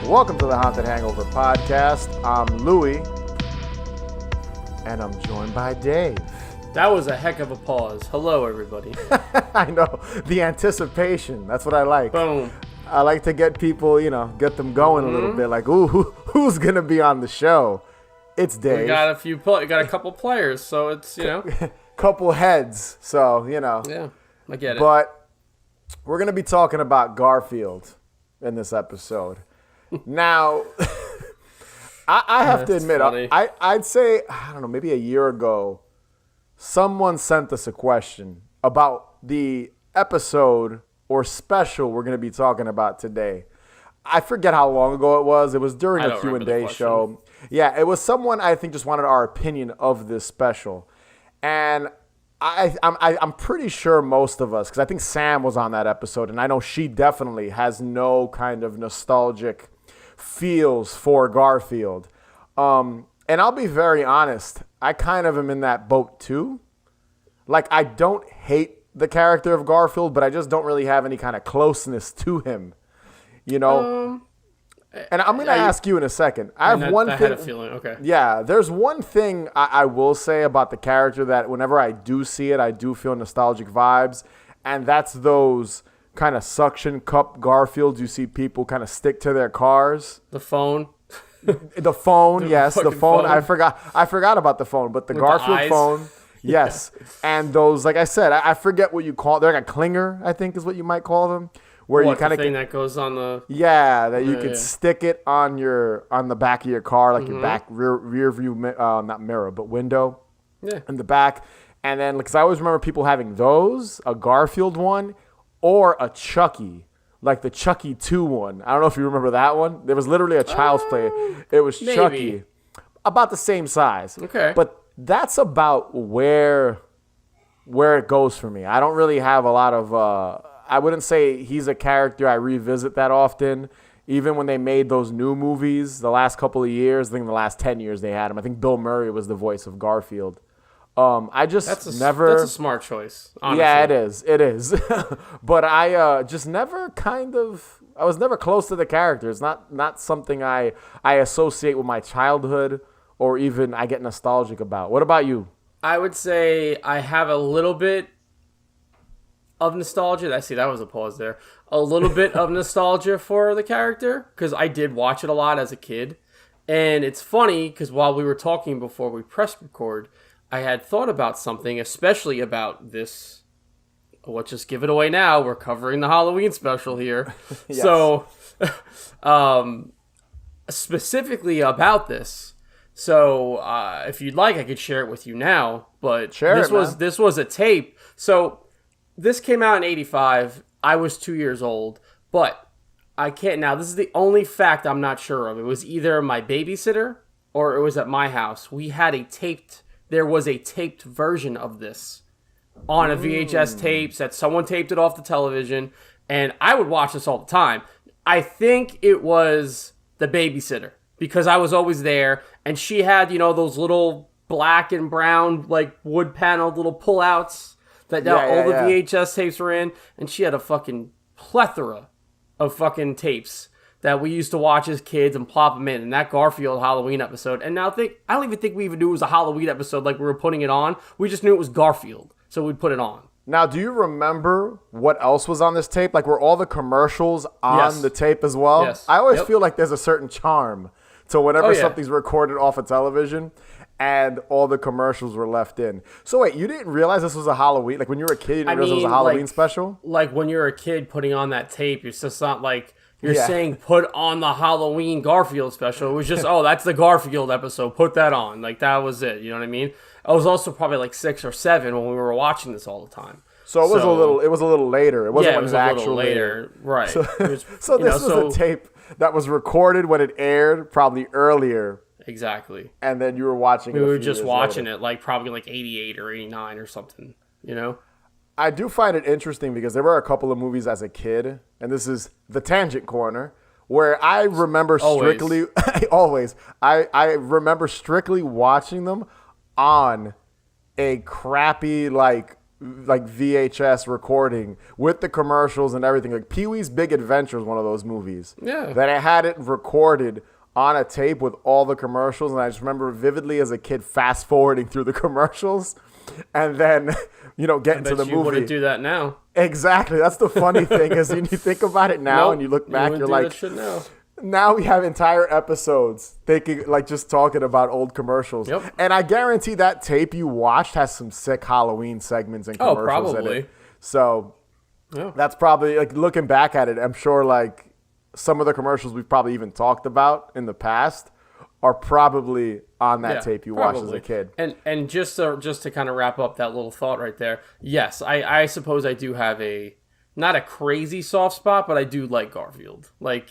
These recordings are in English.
Welcome to the Haunted Hangover podcast. I'm Louie, and I'm joined by Dave. That was a heck of a pause. Hello, everybody. I know, the anticipation. That's what I like. Boom. I like to get people, get them going a little bit. Like, ooh, who's going to be on the show? It's Dave. We got a couple players, so it's, Couple heads, so, Yeah, I get it. But we're going to be talking about Garfield in this episode. Now, I have to admit, I'd say, I don't know, maybe a year ago, someone sent us a question about the episode or special we're going to be talking about today. I forget how long ago it was. It was during a Q&A show. Yeah, it was someone I think just wanted our opinion of this special. And I'm pretty sure most of us, because I think Sam was on that episode, and I know she definitely has no kind of nostalgic feels for Garfield. And I'll be very honest, I kind of am in that boat too. Like, I don't hate the character of Garfield, but I just don't really have any kind of closeness to him, And I'm going to ask you in a second. I had a feeling, okay. Yeah, there's one thing I will say about the character that whenever I do see it, I do feel nostalgic vibes, and that's those kind of suction cup Garfields you see people kind of stick to their cars. The phone. The phone, yes, the phone. Phone. I forgot about the phone, but the With Garfield the phone, yes. And those, like I said, I forget what you call. They're like a clinger, I think is what you might call them, where you kind of thing that goes on the you could stick it on the back of your car, like your back rear view, not mirror, but window, in the back. And then, because I always remember people having those, a Garfield one, or a Chucky. Like the Chucky 2 one. I don't know if you remember that one. There was literally a Child's Play. It was maybe. Chucky. About the same size. Okay. But that's about where it goes for me. I don't really have a lot of... I wouldn't say he's a character I revisit that often. Even when they made those new movies the last couple of years, I think the last 10 years they had him. I think Bill Murray was the voice of Garfield. That's a smart choice, honestly. Yeah, it is. But I just never I was never close to the character. It's not something I associate with my childhood or even I get nostalgic about. What about you? I would say I have a little bit of nostalgia. I see that was a pause there. A little bit of nostalgia for the character because I did watch it a lot as a kid. And it's funny because while we were talking before we pressed record, I had thought about something, especially about this. Let's just give it away now. We're covering the Halloween special here. Yes. So, specifically about this. So, if you'd like, I could share it with you now. But this was a tape. So, this came out in 85. I was 2 years old. But I can't now. This is the only fact I'm not sure of. It was either my babysitter or it was at my house. There was a taped version of this on a VHS tapes that someone taped it off the television, and I would watch this all the time. I think it was the babysitter because I was always there, and she had, those little black and brown, like wood paneled little pullouts that the VHS tapes were in, and she had a fucking plethora of fucking tapes that we used to watch as kids and plop them in that Garfield Halloween episode. And now I don't even think we even knew it was a Halloween episode like we were putting it on. We just knew it was Garfield, so we'd put it on. Now, do you remember what else was on this tape? Like, were all the commercials on the tape as well? Yes. I always feel like there's a certain charm to whenever something's recorded off a television and all the commercials were left in. So wait, you didn't realize this was a Halloween? Like, when you were a kid, you didn't realize it was a Halloween special? Like, when you're a kid putting on that tape, it's just not like... You're saying put on the Halloween Garfield special. It was just, that's the Garfield episode. Put that on. Like, that was it. You know what I mean? I was also probably like 6 or 7 when we were watching this all the time. So it was a little later. It wasn't it was a little later. Right. So this was a tape that was recorded when it aired, probably earlier. Exactly. And then you were watching it. We were just watching it like probably like 88 or 89 or something, I do find it interesting because there were a couple of movies as a kid, and this is the Tangent Corner, where I remember strictly I remember strictly watching them on a crappy like like VHS recording with the commercials and everything. Like Pee-wee's Big Adventure is one of those movies. Yeah. That I had it recorded on a tape with all the commercials, and I just remember vividly as a kid fast forwarding through the commercials, and then getting to the movie. You wouldn't do that now. Exactly. That's the funny thing is when you think about it now and you look back, you're like, now we have entire episodes thinking like just talking about old commercials. Yep. And I guarantee that tape you watched has some sick Halloween segments and commercials in it. So that's probably like looking back at it, I'm sure like some of the commercials we've probably even talked about in the past are probably on that tape you watched as a kid. And just to kind of wrap up that little thought right there, yes, I suppose I do have not a crazy soft spot, but I do like Garfield. Like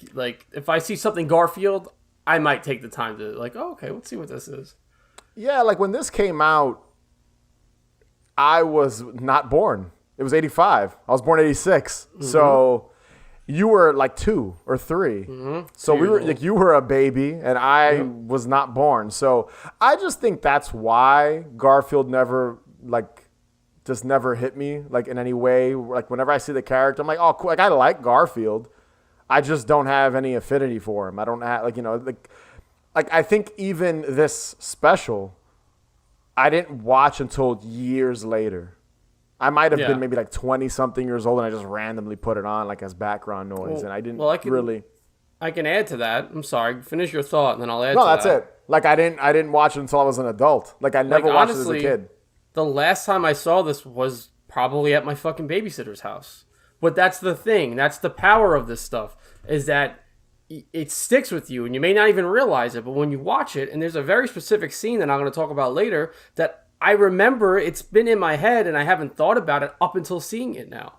if I see something Garfield, I might take the time to like, oh, okay, let's see what this is. Yeah, like when this came out, I was not born. It was 85. I was born 86. Mm-hmm. So you were like 2 or 3. Mm-hmm. So we were like, you were a baby and I was not born. So I just think that's why Garfield never hit me like in any way. Like whenever I see the character, I'm like, oh, cool. Like I like Garfield. I just don't have any affinity for him. I don't have like I think even this special, I didn't watch until years later. I might have been maybe like 20-something years old, and I just randomly put it on like as background noise, and I didn't really. I can add to that. I'm sorry. Finish your thought, and then I'll add to that. No, that's it. Like I didn't watch it until I was an adult. Like I never watched it as a kid. The last time I saw this was probably at my fucking babysitter's house. But that's the thing. That's the power of this stuff, is that it sticks with you, and you may not even realize it, but when you watch it, and there's a very specific scene that I'm going to talk about later that I remember, it's been in my head and I haven't thought about it up until seeing it now.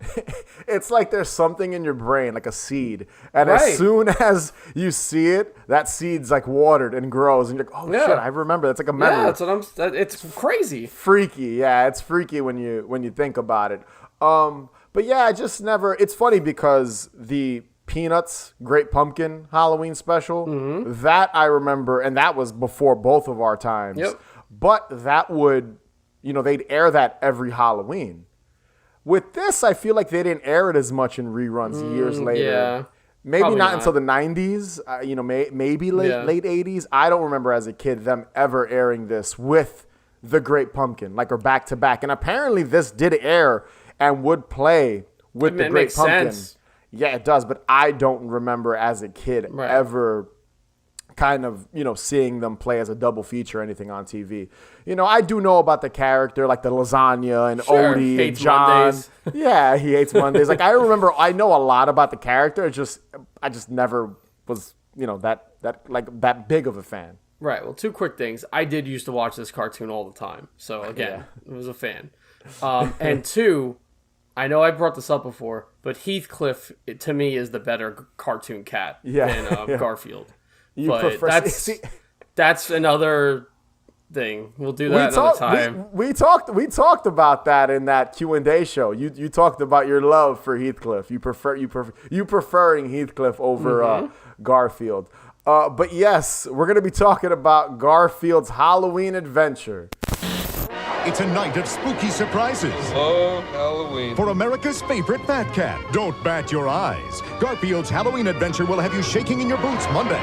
It's like there's something in your brain, like a seed. And as soon as you see it, that seed's like watered and grows. And you're like, oh shit, I remember. That's like a memory. Yeah, it's crazy. Freaky. Yeah, it's freaky when you think about it. But yeah, I just never, it's funny because the Peanuts Great Pumpkin Halloween special, that I remember, and that was before both of our times. Yep. But that would, they'd air that every Halloween. With this, I feel like they didn't air it as much in reruns years later. Yeah, maybe not until the 90s, maybe late 80s. I don't remember as a kid them ever airing this with the Great Pumpkin, like or back to back. And apparently this did air and would play with the Great Pumpkin. Sense. Yeah, it does. But I don't remember as a kid ever kind of, seeing them play as a double feature or anything on TV. I do know about the character, like the lasagna and Odie and John. Mondays. Yeah, he hates Mondays. Like I know a lot about the character. I just never was, that big of a fan. Right. Well, 2 quick things. I did used to watch this cartoon all the time. So again, I was a fan. And 2, I know I brought this up before, but Heathcliff to me is the better cartoon cat than Garfield. That's another thing. We'll do that another time. We talked about that in that Q&A show. You talked about your love for Heathcliff. You preferring Heathcliff over Garfield. But yes, we're gonna be talking about Garfield's Halloween adventure. It's a night of spooky surprises. Love Halloween. For America's favorite fat cat. Don't bat your eyes. Garfield's Halloween adventure will have you shaking in your boots Monday.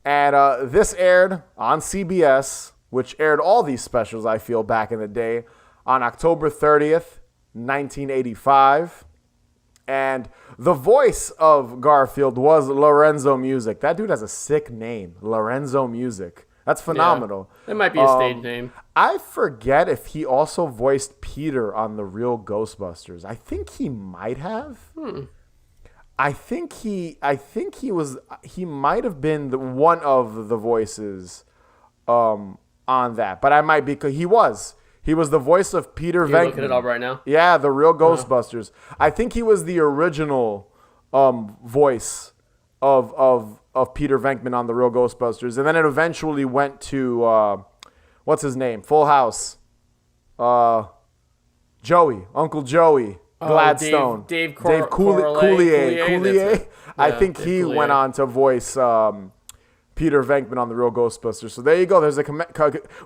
And this aired on CBS, which aired all these specials, I feel, back in the day, on October 30th, 1985. And the voice of Garfield was Lorenzo Music. That dude has a sick name, Lorenzo Music. That's phenomenal. Yeah, it might be a stage name. I forget if he also voiced Peter on The Real Ghostbusters. I think he might have. I think he might have been one of the voices on that. But I might be, because he was the voice of Peter Venkman. You're looking it up right now? Yeah, The Real Ghostbusters. I think he was the original voice of Peter Venkman on The Real Ghostbusters. And then it eventually went to, what's his name? Full House. Joey. Uncle Joey. Gladstone. Dave Coulier. I think he went on to voice Peter Venkman on The Real Ghostbusters. So there you go. There's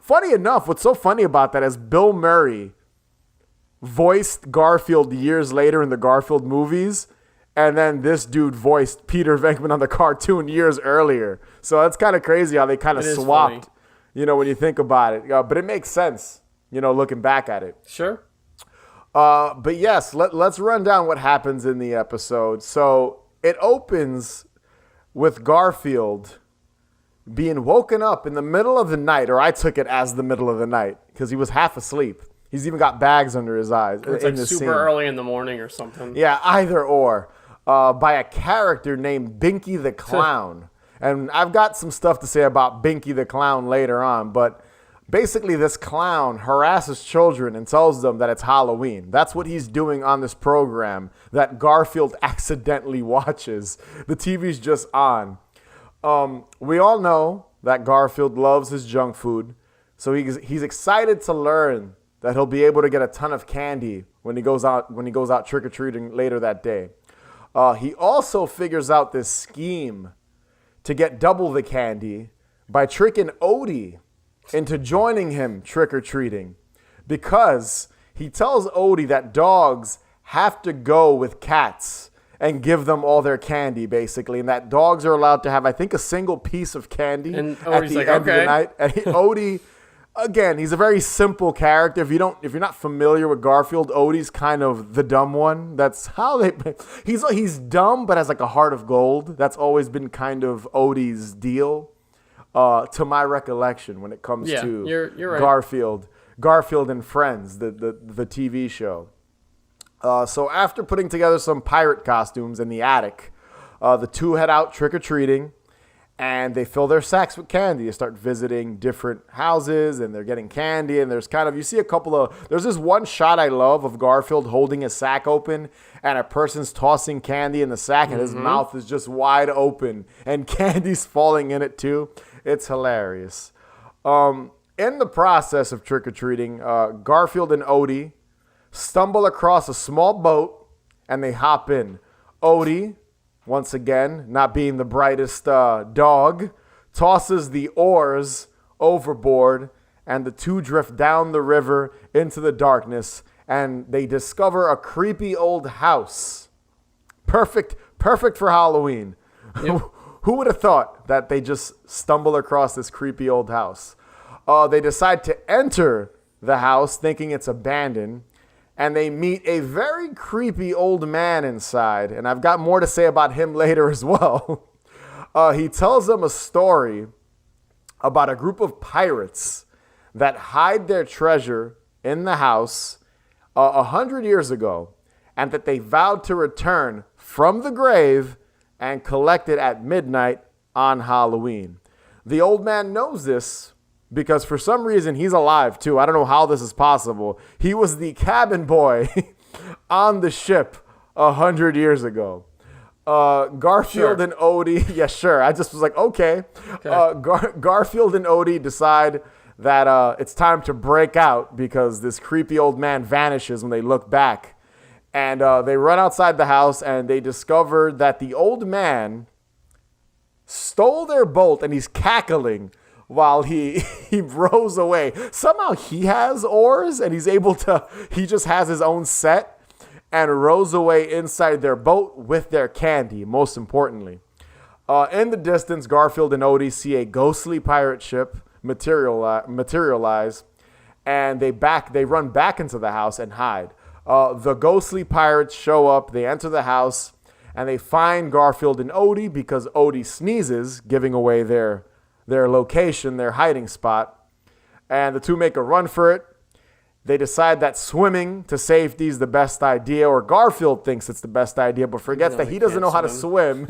funny enough, what's so funny about that is Bill Murray voiced Garfield years later in the Garfield movies. And then this dude voiced Peter Venkman on the cartoon years earlier. So that's kind of crazy how they kind of swapped, when you think about it. But it makes sense, looking back at it. Sure. But yes, let's run down what happens in the episode. So it opens with Garfield being woken up in the middle of the night, or I took it as the middle of the night because he was half asleep. He's even got bags under his eyes. It's like super early in the morning or something. Yeah, either or. By a character named Binky the Clown. And I've got some stuff to say about Binky the Clown later on, but basically this clown harasses children and tells them that it's Halloween. That's what he's doing on this program that Garfield accidentally watches. The TV's just on. We all know that Garfield loves his junk food, so he's excited to learn that he'll be able to get a ton of candy when he goes out trick-or-treating later that day. He also figures out this scheme to get double the candy by tricking Odie into joining him trick-or-treating, because he tells Odie that dogs have to go with cats and give them all their candy, basically, and that dogs are allowed to have, I think, a single piece of candy and at the end of the night. And Odie, again, he's a very simple character. If you're not familiar with Garfield, Odie's kind of the dumb one. That's how he's dumb, but has like a heart of gold. That's always been kind of Odie's deal, to my recollection, when it comes to you're right. Garfield and Friends, the TV show. So after putting together some pirate costumes in the attic, the two head out trick-or-treating, and they fill their sacks with candy. They start visiting different houses, and they're getting candy, and there's there's this one shot I love of Garfield holding a sack open, and a person's tossing candy in the sack, and his mouth is just wide open, and candy's falling in it too. It's hilarious. In the process of trick-or-treating, Garfield and Odie stumble across a small boat, and they hop in. Odie, once again, not being the brightest dog, tosses the oars overboard, and the two drift down the river into the darkness, and they discover a creepy old house. Perfect for Halloween. Yep. Who would have thought that they just stumble across this creepy old house? They decide to enter the house thinking it's abandoned, and they meet a very creepy old man inside. And I've got more to say about him later as well. He tells them a story about a group of pirates that hide their treasure in the house 100 years ago, and that they vowed to return from the grave and collect it at midnight on Halloween. The old man knows this because for some reason he's alive too. I don't know how this is possible. He was the cabin boy on the ship 100 years ago. Garfield and Odie, yeah, sure. I just was like, okay. Garfield and Odie decide that it's time to break out because this creepy old man vanishes when they look back. And they run outside the house, and they discover that the old man stole their boat, and he's cackling while he rows away. Somehow he has oars, and he just has his own set and rows away inside their boat with their candy, most importantly. In the distance, Garfield and Odie see a ghostly pirate ship materialize, and they run back into the house and hide. The ghostly pirates show up, they enter the house, and they find Garfield and Odie because Odie sneezes, giving away their location, their hiding spot. And the two make a run for it. They decide that swimming to safety is the best idea, or Garfield thinks it's the best idea, but forgets that he doesn't know how to swim.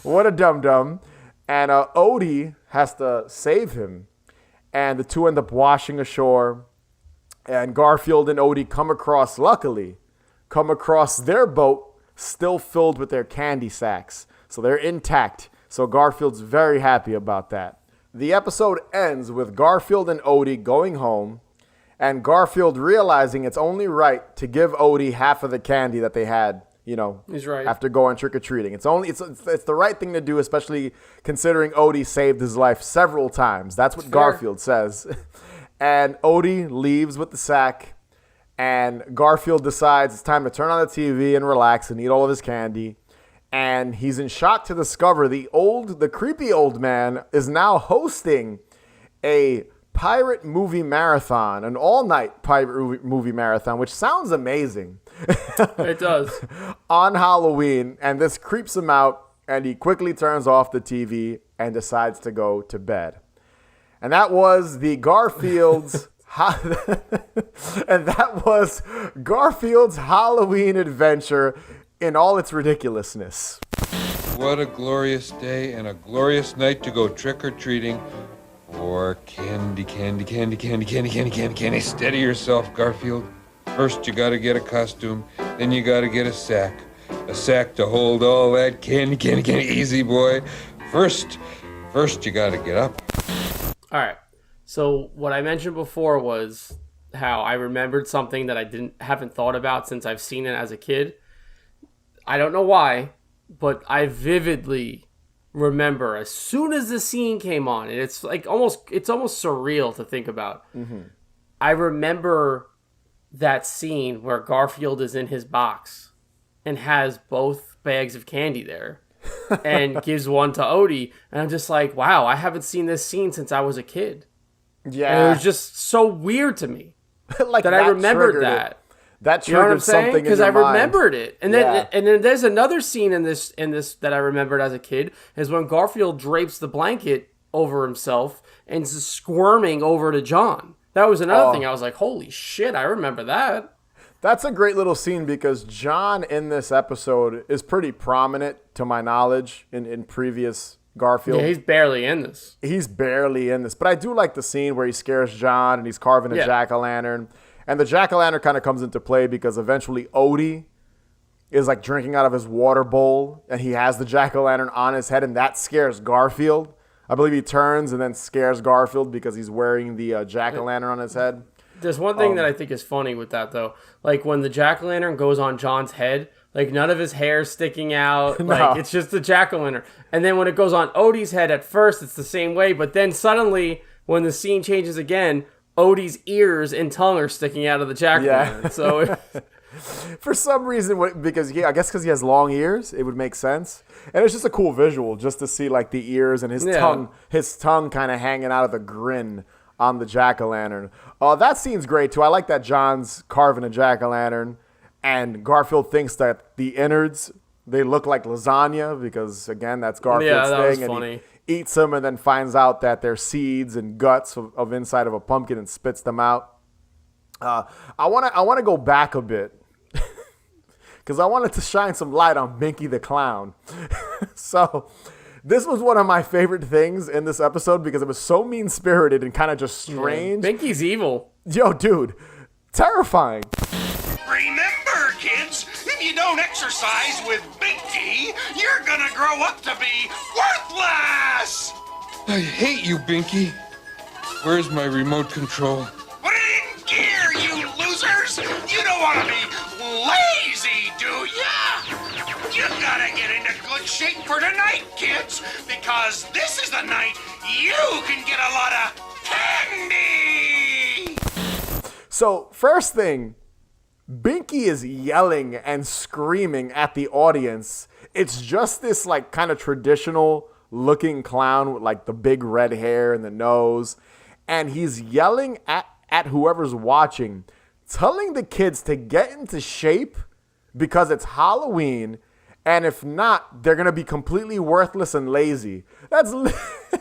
What a dum-dum. And Odie has to save him. And the two end up washing ashore. And Garfield and Odie luckily come across their boat still filled with their candy sacks. So they're intact. So Garfield's very happy about that. The episode ends with Garfield and Odie going home, and Garfield realizing it's only right to give Odie half of the candy that they had, He's right. After going trick-or-treating. It's the right thing to do, especially considering Odie saved his life several times. That's what Garfield says. And Odie leaves with the sack, And Garfield decides it's time to turn on the TV and relax and eat all of his candy. And he's in shock to discover the creepy old man is now hosting a pirate movie marathon, an all-night pirate movie marathon, which sounds amazing. It does. On Halloween, and this creeps him out, and he quickly turns off the TV and decides to go to bed. And that was the Garfield's and that was Garfield's Halloween adventure in all its ridiculousness. What a glorious day and a glorious night to go trick-or-treating. Or candy. Steady yourself, Garfield. First you gotta get a costume, then you gotta get a sack. A sack to hold all that candy. Easy, boy. First you gotta get up. All right. So what I mentioned before was how I remembered something that I haven't thought about since I've seen it as a kid. I don't know why, but I vividly remember as soon as the scene came on, and it's almost surreal to think about. Mm-hmm. I remember that scene where Garfield is in his box and has both bags of candy there and gives one to Odie, and I'm just like, wow, I haven't seen this scene since I was a kid. Yeah, and it was just so weird to me that I remembered that. That triggered something in because your I mind. remembered it, and then there's another scene in this that I remembered as a kid is when Garfield drapes the blanket over himself and is squirming over to John. That was another thing. I was like, holy shit, I remember that. That's a great little scene because John in this episode is pretty prominent to my knowledge in previous Garfield. Yeah, he's barely in this. But I do like the scene where he scares John and he's carving a jack-o'-lantern. And the jack-o'-lantern kind of comes into play because eventually Odie is like drinking out of his water bowl and he has the jack-o'-lantern on his head and that scares Garfield. I believe he turns and then scares Garfield because he's wearing the jack-o'-lantern on his head. There's one thing that I think is funny with that though. Like when the jack-o'-lantern goes on John's head, like none of his hair sticking out. Like it's just the jack-o'-lantern. And then when it goes on Odie's head at first, it's the same way. But then suddenly when the scene changes again, Odie's ears and tongue are sticking out of the jack-o'-lantern. Yeah. So for some reason, because I guess because he has long ears, it would make sense. And it's just a cool visual just to see like the ears and his tongue kind of hanging out of the grin on the jack-o'-lantern. That scene's great too. I like that John's carving a jack-o'-lantern and Garfield thinks that the innards, they look like lasagna because again, that's Garfield's thing. Was funny. He eats them and then finds out that they're seeds and guts of inside of a pumpkin and spits them out. I want to go back a bit because I wanted to shine some light on Binky the Clown. So this was one of my favorite things in this episode because it was so mean-spirited and kind of just strange. Yeah, Binky's evil. Yo, dude, terrifying. Remember, kids, if you don't exercise with Binky, you're gonna grow up to be worthless! I hate you, Binky. Where's my remote control? Put it in gear, you losers! You don't want to be lazy, do ya? You gotta get into good shape for tonight, kids, because this is the night you can get a lot of candy! So, first thing, Binky is yelling and screaming at the audience. It's just this like kind of traditional looking clown with like the big red hair and the nose. And he's yelling at whoever's watching, telling the kids to get into shape because it's Halloween. And if not, they're going to be completely worthless and lazy.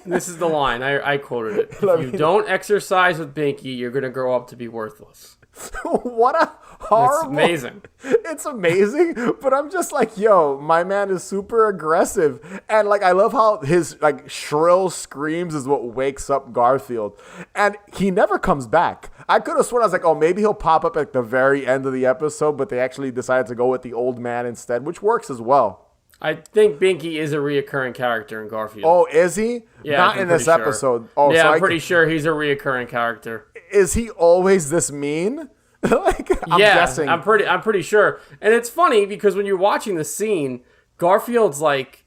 This is the line. I quoted it. If you don't exercise with Binky, you're going to grow up to be worthless. What a horrible... It's amazing. It's amazing, but I'm just like, yo, my man is super aggressive. And like, I love how his like shrill screams is what wakes up Garfield. And he never comes back. I could have sworn, I was like, oh, maybe he'll pop up at the very end of the episode, but they actually decided to go with the old man instead, which works as well. I think Binky is a reoccurring character in Garfield. Oh, is he? Yeah, not in this episode. Oh, yeah, so I'm pretty sure he's a reoccurring character. Is he always this mean? I'm guessing. I'm pretty sure. And it's funny because when you're watching the scene, Garfield's like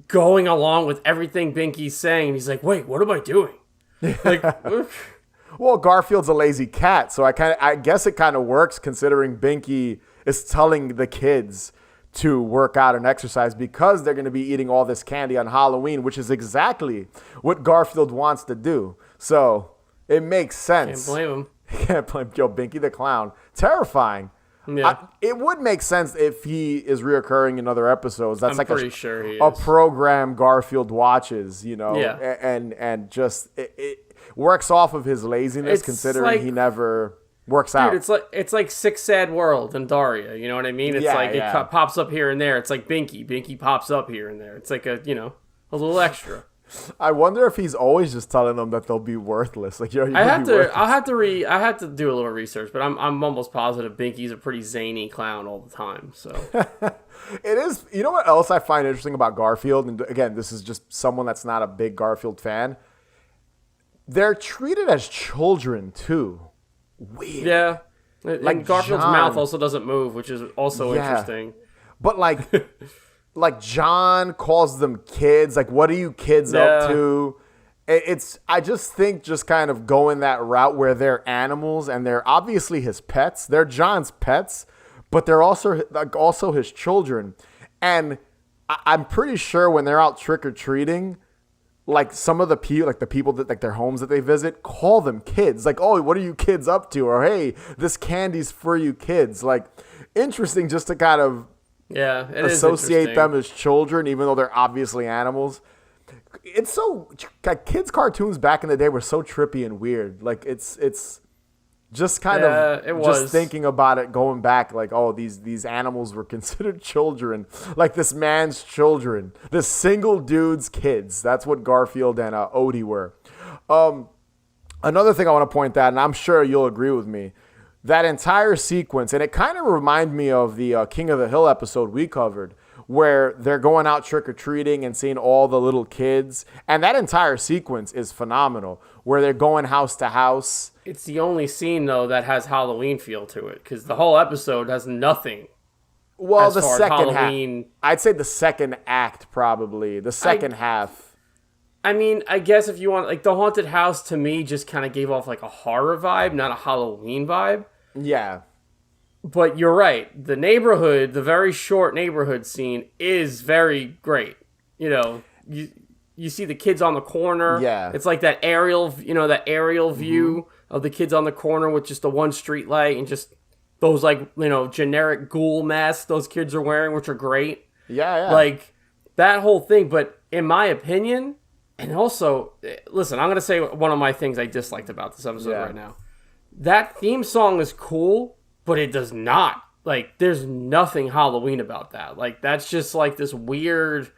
going along with everything Binky's saying. And he's like, wait, what am I doing? Like, Well, Garfield's a lazy cat, so I guess it kind of works considering Binky is telling the kids to work out and exercise because they're going to be eating all this candy on Halloween, which is exactly what Garfield wants to do. So it makes sense. Can't blame him. Can't blame Binky the Clown. Terrifying. Yeah. It would make sense if he is reoccurring in other episodes. That's I'm like pretty sure he a is. program Garfield watches, Yeah. and just it works off of his laziness, It's considering like, he never works out. Dude, it's like Six Sad World and Daria. You know what I mean? It's it pops up here and there. It's like Binky. Binky pops up here and there. It's like a little extra. I wonder if he's always just telling them that they'll be worthless. Like, I'll have to do a little research, but I'm almost positive Binky's a pretty zany clown all the time. So it is. You know what else I find interesting about Garfield? And again, this is just someone that's not a big Garfield fan. They're treated as children too. Weird. Yeah. Like Garfield's John. mouth also doesn't move, which is also interesting. But like John calls them kids. Like, what are you kids up to? I just think just kind of going that route where they're animals and they're obviously his pets. They're John's pets, but they're also his children. And I'm pretty sure when they're out trick or treating, like some of the people that like their homes that they visit call them kids. Like, oh, what are you kids up to? Or hey, this candy's for you kids. Like, interesting just to kind of associate them as children, even though they're obviously animals. It's so like kids' cartoons back in the day were so trippy and weird. Like it's just kind of just thinking about it, going back, like, oh, these animals were considered children, like this man's children, this single dude's kids. That's what Garfield and Odie were. Another thing I want to point out, and I'm sure you'll agree with me, that entire sequence, and it kind of reminded me of the King of the Hill episode we covered, where they're going out trick-or-treating and seeing all the little kids. And that entire sequence is phenomenal, where they're going house to house. It's the only scene, though, that has Halloween feel to it, because the whole episode has nothing. Well, the second half. I'd say the second act, probably. The second half. I mean, I guess if you want, like, the haunted house, to me, just kind of gave off, like, a horror vibe, not a Halloween vibe. Yeah. But you're right. The neighborhood, the very short neighborhood scene is very great. You know, you see the kids on the corner. Yeah. It's like that aerial view of the kids on the corner with just the one street light and just those, like, generic ghoul masks those kids are wearing, which are great. Yeah. Like, that whole thing. But in my opinion, and also, listen, I'm going to say one of my things I disliked about this episode right now. That theme song is cool, but it does not. Like, there's nothing Halloween about that. Like, that's just like this weird,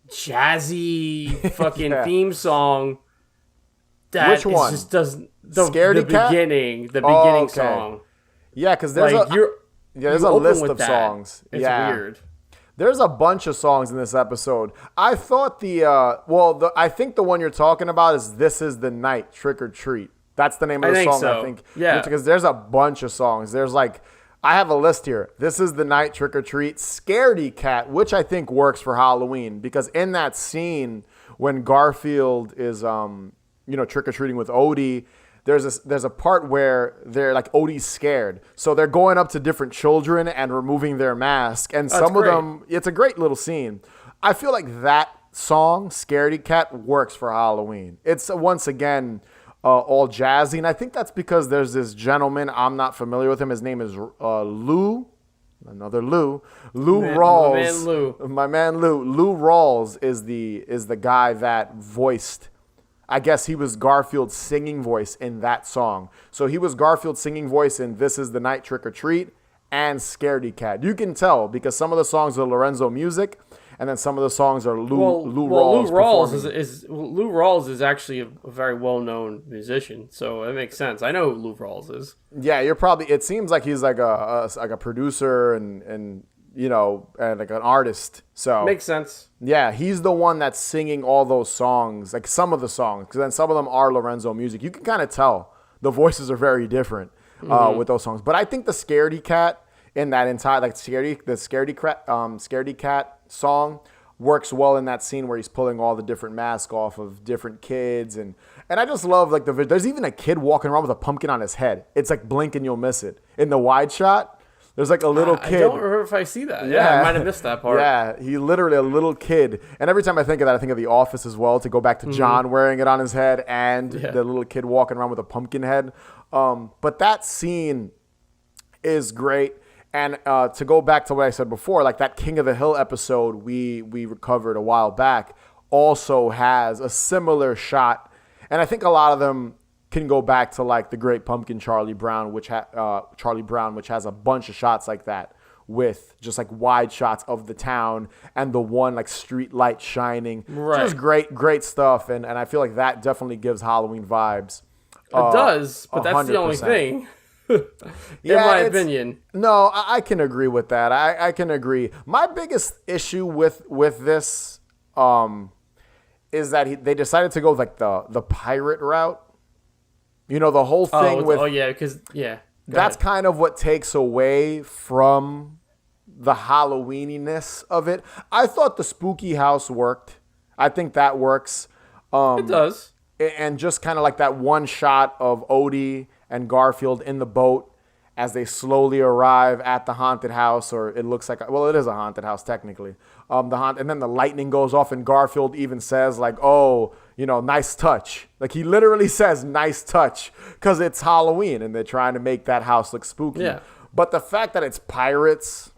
jazzy fucking theme song. That Which one? Just doesn't. Scaredy Cat? The beginning song. Yeah, because there's there's a list of songs. It's weird. There's a bunch of songs in this episode. I thought I think the one you're talking about is "This Is the Night, Trick or Treat." That's the name of the song, I think. Yeah. Because there's a bunch of songs. There's like, I have a list here. This Is the Night, Trick or Treat, Scaredy Cat, which I think works for Halloween. Because in that scene, when Garfield is, trick or treating with Odie, there's a part where they're like, Odie's scared. So they're going up to different children and removing their mask. And some of them, it's a great little scene. I feel like that song, Scaredy Cat, works for Halloween. It's, once again, all jazzy, and I think that's because there's this gentleman, I'm not familiar with him, his name is Lou Rawls. My man Lou Rawls is the guy that voiced, I guess he was Garfield's singing voice in that song. So he was Garfield's singing voice in This Is the Night, Trick or Treat, and Scaredy Cat. You can tell because some of the songs are Lorenzo music, and then some of the songs are Lou Rawls. Lou Rawls is actually a very well-known musician, so it makes sense. I know who Lou Rawls is. Yeah, it seems like he's like a producer and like an artist. So makes sense. Yeah, he's the one that's singing all those songs, like some of the songs, because then some of them are Lorenzo music. You can kind of tell the voices are very different with those songs. But I think the Scaredy Cat in that entire Scaredy Cat song works well in that scene where he's pulling all the different masks off of different kids. And I just love like there's even a kid walking around with a pumpkin on his head. It's like blink and you'll miss it. In the wide shot, there's like a little kid. I don't remember if I see that. Yeah, I might have missed that part. Yeah, he literally a little kid. And every time I think of that, I think of The Office as well, to go back to John wearing it on his head and the little kid walking around with a pumpkin head. But that scene is great. And to go back to what I said before, like that King of the Hill episode we recovered a while back also has a similar shot. And I think a lot of them can go back to like The Great Pumpkin, Charlie Brown, which has a bunch of shots like that with just like wide shots of the town and the one like street light shining. Right. Just great stuff. And I feel like that definitely gives Halloween vibes. It does, but 100%. That's the only thing. In my opinion. No, I can agree with that. I can agree. My biggest issue with this is that they decided to go like the pirate route. You know, the whole thing that's kind of what takes away from the Halloweeniness of it. I thought the spooky house worked. I think that works. It does. And just kind of like that one shot of Odie and Garfield in the boat as they slowly arrive at the haunted house, or it looks like, well, it is a haunted house technically. And then the lightning goes off, and Garfield even says like, "Oh, nice touch." Like he literally says, "Nice touch," because it's Halloween and they're trying to make that house look spooky. Yeah. But the fact that it's pirates,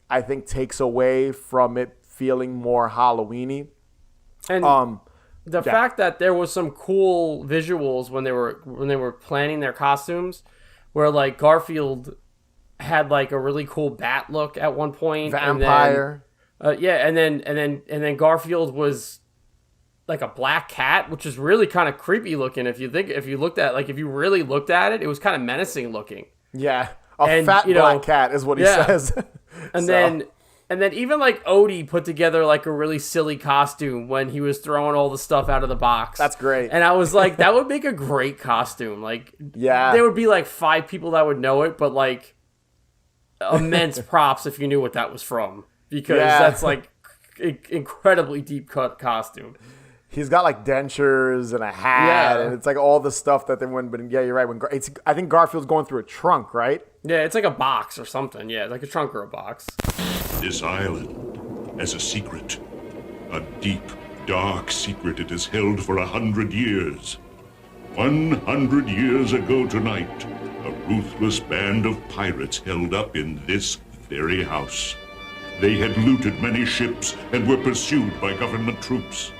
I think, takes away from it feeling more Halloweeny. And the fact that there was some cool visuals when they were planning their costumes, where like Garfield had like a really cool bat look at one point, vampire, and then Garfield was like a black cat, which is really kind of creepy looking. If you really looked at it, it was kind of menacing looking. Yeah, fat black cat is what he says. And then even like Odie put together like a really silly costume when he was throwing all the stuff out of the box. That's great. And I was like, that would make a great costume. Like, there would be like 5 people that would know it, but like immense props if you knew what that was from, because that's like incredibly deep cut costume. He's got like dentures and a hat, and it's like all the stuff that they wouldn't. But yeah, you're right. I think Garfield's going through a trunk, right? Yeah, it's like a box or something. Yeah, like a trunk or a box. This island has a secret. A deep, dark secret it has held for 100 years. 100 years ago tonight, a ruthless band of pirates held up in this very house. They had looted many ships and were pursued by government troops.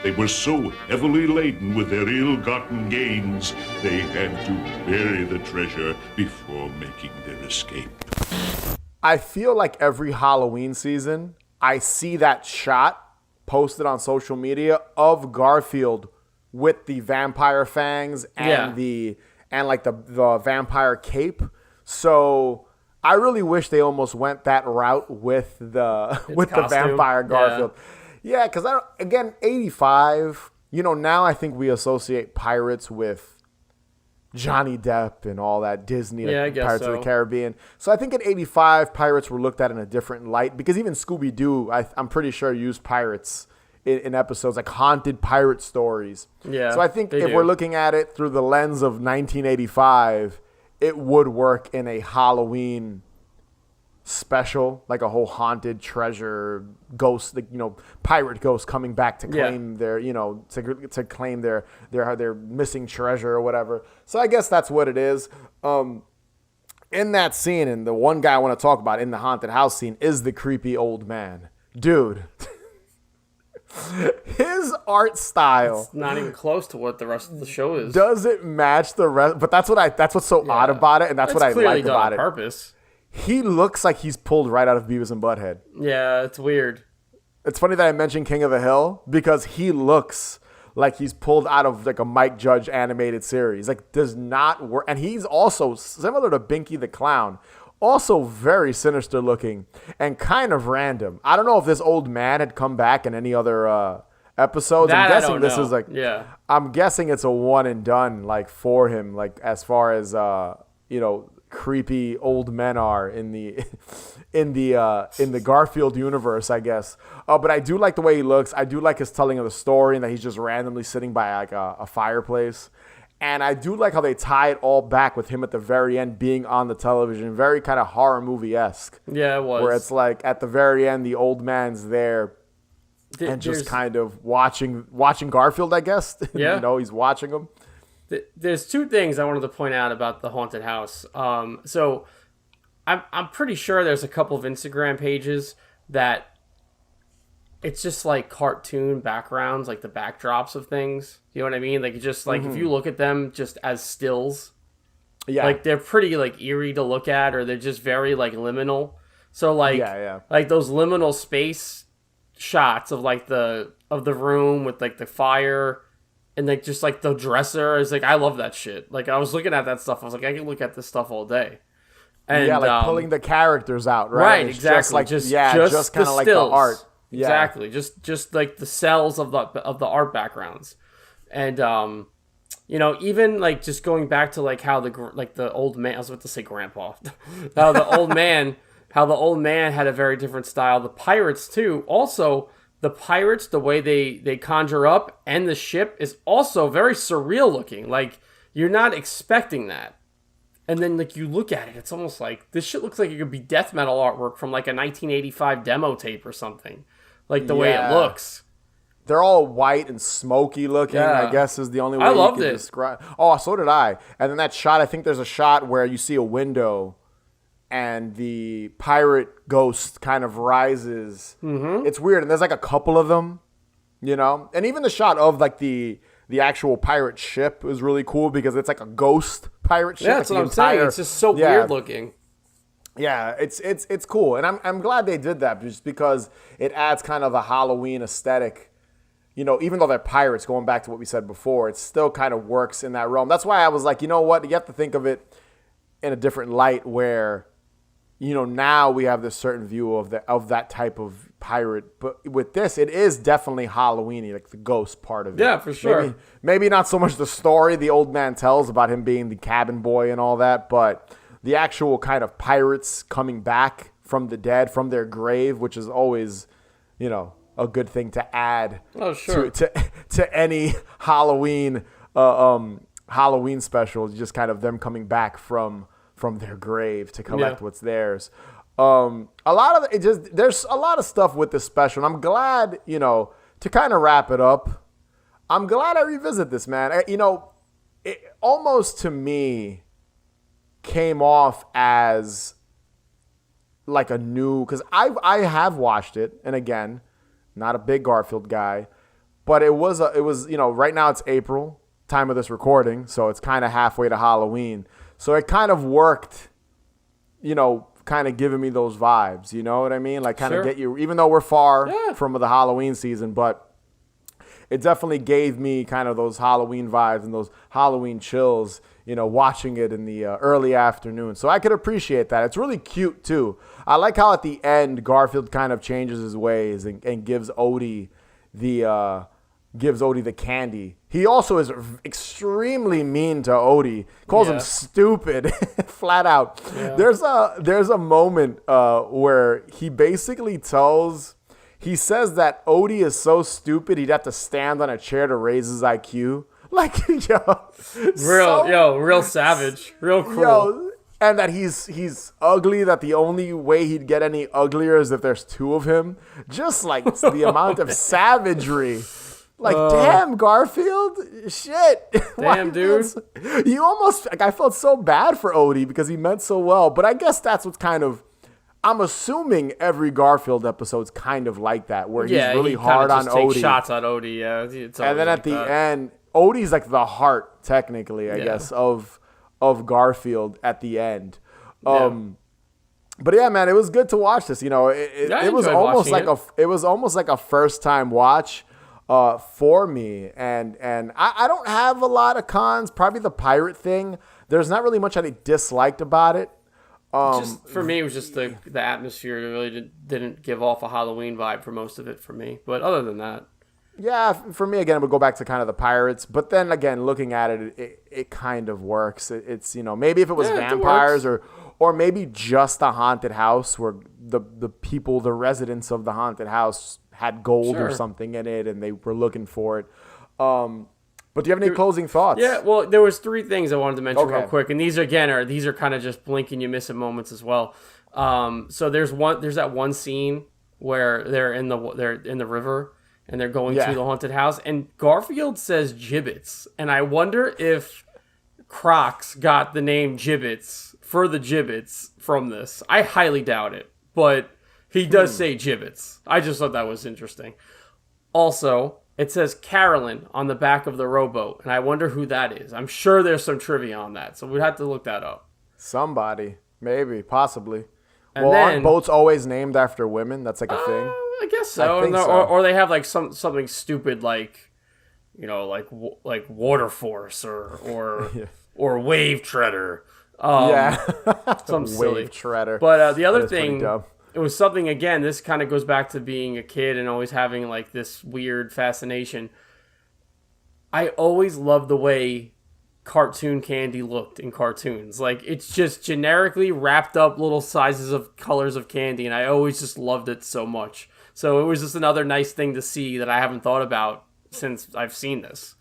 They were so heavily laden with their ill-gotten gains, they had to bury the treasure before making their escape. I feel like every Halloween season, I see that shot posted on social media of Garfield with the vampire fangs and the vampire cape. So I really wish they almost went that route with the vampire Garfield. Yeah, because again, 85, now I think we associate pirates with Johnny Depp and all that Disney, Pirates of the Caribbean. So I think in 85, pirates were looked at in a different light, because even Scooby-Doo, I'm pretty sure, used pirates in episodes, like haunted pirate stories. Yeah. So I think if we're looking at it through the lens of 1985, it would work in a Halloween special, like a whole haunted treasure ghost, like, pirate ghost coming back to claim their, to claim their missing treasure or whatever. So I guess that's what it is. In that scene, and the one guy I want to talk about in the haunted house scene is the creepy old man. Dude. His art style. It's not even close to what the rest of the show is. Does it match the rest? But that's what's so odd about it, and that's what I like about it. Purpose. He looks like he's pulled right out of Beavis and Butthead. Yeah, it's weird. It's funny that I mentioned King of the Hill, because he looks like he's pulled out of like a Mike Judge animated series. Like, does not work. And he's also similar to Binky the Clown, also very sinister looking and kind of random. I don't know if this old man had come back in any other episodes. I'm guessing this is like, I'm guessing it's a one and done, like, for him, like, as far as creepy old men are in the Garfield universe, I guess. But I do like the way he looks. I do like his telling of the story and that he's just randomly sitting by like a fireplace. And I do like how they tie it all back with him at the very end being on the television. Very kind of horror movie-esque. Yeah, it was. Where it's like at the very end, the old man's there and just kind of watching Garfield, I guess. Yeah. You know, he's watching him. There's two things I wanted to point out about the haunted house. So I'm pretty sure there's a couple of Instagram pages that it's just like cartoon backgrounds, like the backdrops of things. You know what I mean? Like, just like if you look at them just as stills, like they're pretty like eerie to look at, or they're just very like liminal. So like, like those liminal space shots of like the room with like the fire and like just like the dresser is like, I love that shit. Like, I was looking at that stuff. I was like, I can look at this stuff all day. And like pulling the characters out, right? Right, exactly. Just like just kind of like the art. Yeah. Exactly. Just like the cells of the art backgrounds. And you know, even like just going back to like how the old man, I was about to say grandpa. how the old man had a very different style. The pirates too. Also, the pirates, the way they conjure up, and the ship is also very surreal looking. Like, you're not expecting that. And then, like, you look at it, it's almost like, this shit looks like it could be death metal artwork from, like, a 1985 demo tape or something. Like, the way it looks. They're all white and smoky looking, I guess is the only way you can describe. Oh, so did I. And then that shot, I think there's a shot where you see a window and the pirate ghost kind of rises. Mm-hmm. It's weird. And there's, like, a couple of them, you know? And even the shot of, like, the actual pirate ship is really cool because it's like a ghost pirate ship. Yeah, that's what I'm saying. It's just so weird looking. Yeah, it's cool. And I'm glad they did that just because it adds kind of a Halloween aesthetic. You know, even though they're pirates, going back to what we said before, it still kind of works in that realm. That's why I was like, you know what? You have to think of it in a different light where, you know, now we have this certain view of that type of pirate. But with this, it is definitely Halloween-y, like the ghost part of it. Yeah, for sure. Maybe not so much the story the old man tells about him being the cabin boy and all that, but the actual kind of pirates coming back from the dead, from their grave, which is always, you know, a good thing to add to any Halloween Halloween special. Just kind of them coming back from their grave to collect what's theirs. A lot of there's a lot of stuff with this special. And I'm glad, you know, to kind of wrap it up, I'm glad I revisit this, man. You know, it almost to me came off as like a new, because I have watched it, and again, not a big Garfield guy, but it was you know, right now it's April, time of this recording, so it's kind of halfway to Halloween. So it kind of worked, you know, kind of giving me those vibes, you know what I mean? Like kind of get you, even though we're far from the Halloween season, but it definitely gave me kind of those Halloween vibes and those Halloween chills, you know, watching it in the early afternoon. So I could appreciate that. It's really cute too. I like how at the end Garfield kind of changes his ways and gives Odie the candy. He also is extremely mean to Odie. Calls him stupid, flat out. Yeah. There's a moment where he basically he says that Odie is so stupid he'd have to stand on a chair to raise his IQ. Like, real savage, real cruel. And that he's ugly, that the only way he'd get any uglier is if there's two of him. Just like the amount of savagery. Like, damn, Garfield. Shit. Damn, dude. You almost, like, I felt so bad for Odie because he meant so well. But I guess that's what's kind of, I'm assuming every Garfield episode's kind of like that, where he's really hard on Odie. Takes shots on Odie, yeah. And then at the end, Odie's like the heart, technically, I guess, of Garfield at the end. But yeah, man, it was good to watch this. You know, it was almost like a first time watch for me. And I don't have a lot of cons. Probably the pirate thing. There's not really much I disliked about it. Just for me, it was just the atmosphere. It really didn't give off a Halloween vibe for most of it for me. But other than that. Yeah, for me, again, it would go back to kind of the pirates. But then, again, looking at it kind of works. It's, maybe if it was vampires or maybe just a haunted house where the people, the residents of the haunted house had gold or something in it and they were looking for it. But do you have any closing thoughts? Yeah, well, there was 3 things I wanted to mention real quick. And these, again, are kind of just blink and you miss it moments as well. So there's that one scene where they're in the river and they're going to the haunted house, and Garfield says gibbets, and I wonder if Crocs got the name gibbets for the gibbets from this. I highly doubt it, but he does say gibbets. I just thought that was interesting. Also, it says Carolyn on the back of the rowboat, and I wonder who that is. I'm sure there's some trivia on that, so we'd have to look that up. Somebody, maybe, possibly. And aren't boats always named after women? That's like a thing. I guess so. Or they have like something stupid like, like water force or wave treader. Something silly. Wave treader. But the other thing, it was something, again, this kind of goes back to being a kid and always having like this weird fascination. I always loved the way cartoon candy looked in cartoons. Like, it's just generically wrapped up little sizes of colors of candy, and I always just loved it so much. So it was just another nice thing to see that I haven't thought about since I've seen this.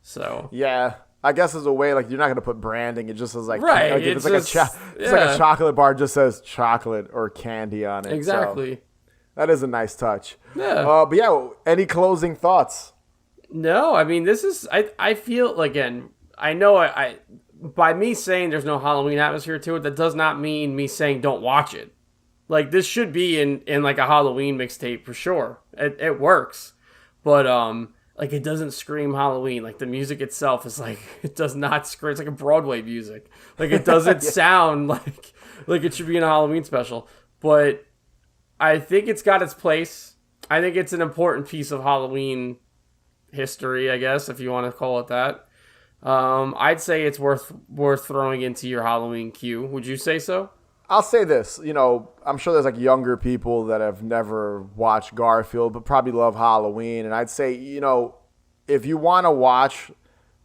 So yeah, I guess as a way, like, you're not gonna put branding. It just is like, right. Like, it's like a chocolate bar just says chocolate or candy on it. Exactly. So that is a nice touch. Yeah. But yeah, any closing thoughts? No, I mean, this is. I feel, again, I know I by me saying there's no Halloween atmosphere to it, that does not mean me saying don't watch it. Like, this should be in like a Halloween mixtape for sure. It works. But like, it doesn't scream Halloween. Like, the music itself is like, it does not scream. It's like a Broadway music. Like, it doesn't sound like it should be in a Halloween special. But I think it's got its place. I think it's an important piece of Halloween history, I guess, if you want to call it that. I'd say it's worth throwing into your Halloween queue. Would you say so? I'll say this, I'm sure there's like younger people that have never watched Garfield, but probably love Halloween. And I'd say, if you want to watch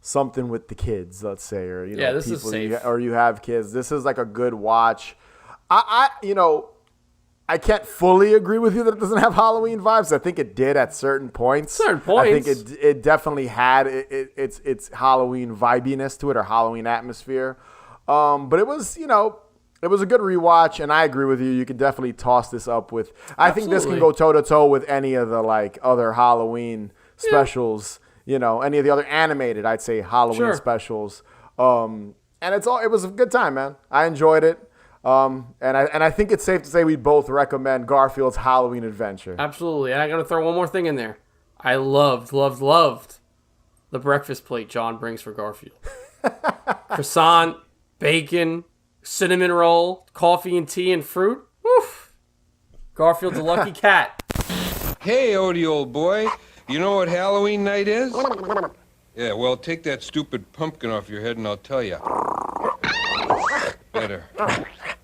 something with the kids, let's say, or, this people is safe. Or you have kids, this is like a good watch. I can't fully agree with you that it doesn't have Halloween vibes. I think it did at certain points. I think it definitely had its Halloween vibiness to it, or Halloween atmosphere. But it was, it was a good rewatch, and I agree with you. You could definitely toss this up with. I think this can go toe to toe with any of the like other Halloween specials. Any of the other animated, I'd say, Halloween specials. And it was a good time, man. I enjoyed it. And I think it's safe to say we both recommend Garfield's Halloween Adventure. Absolutely. And I'm gonna throw one more thing in there. I loved the breakfast plate John brings for Garfield. Croissant, bacon, cinnamon roll, coffee and tea and fruit. Woof. Garfield's a lucky cat. Hey, Odie, old boy. You know what Halloween night is? Yeah, well, take that stupid pumpkin off your head and I'll tell you. Better.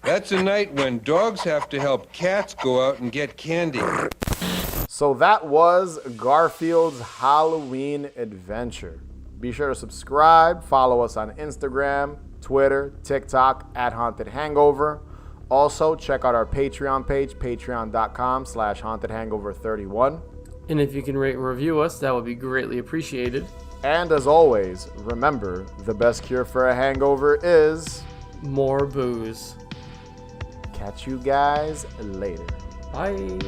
That's a night when dogs have to help cats go out and get candy. So that was Garfield's Halloween Adventure. Be sure to subscribe, follow us on Instagram, Twitter, TikTok, @Haunted Hangover. Also, check out our Patreon page, patreon.com/hauntedhangover31. And if you can rate and review us, that would be greatly appreciated. And as always, remember, the best cure for a hangover is more booze. Catch you guys later. Bye.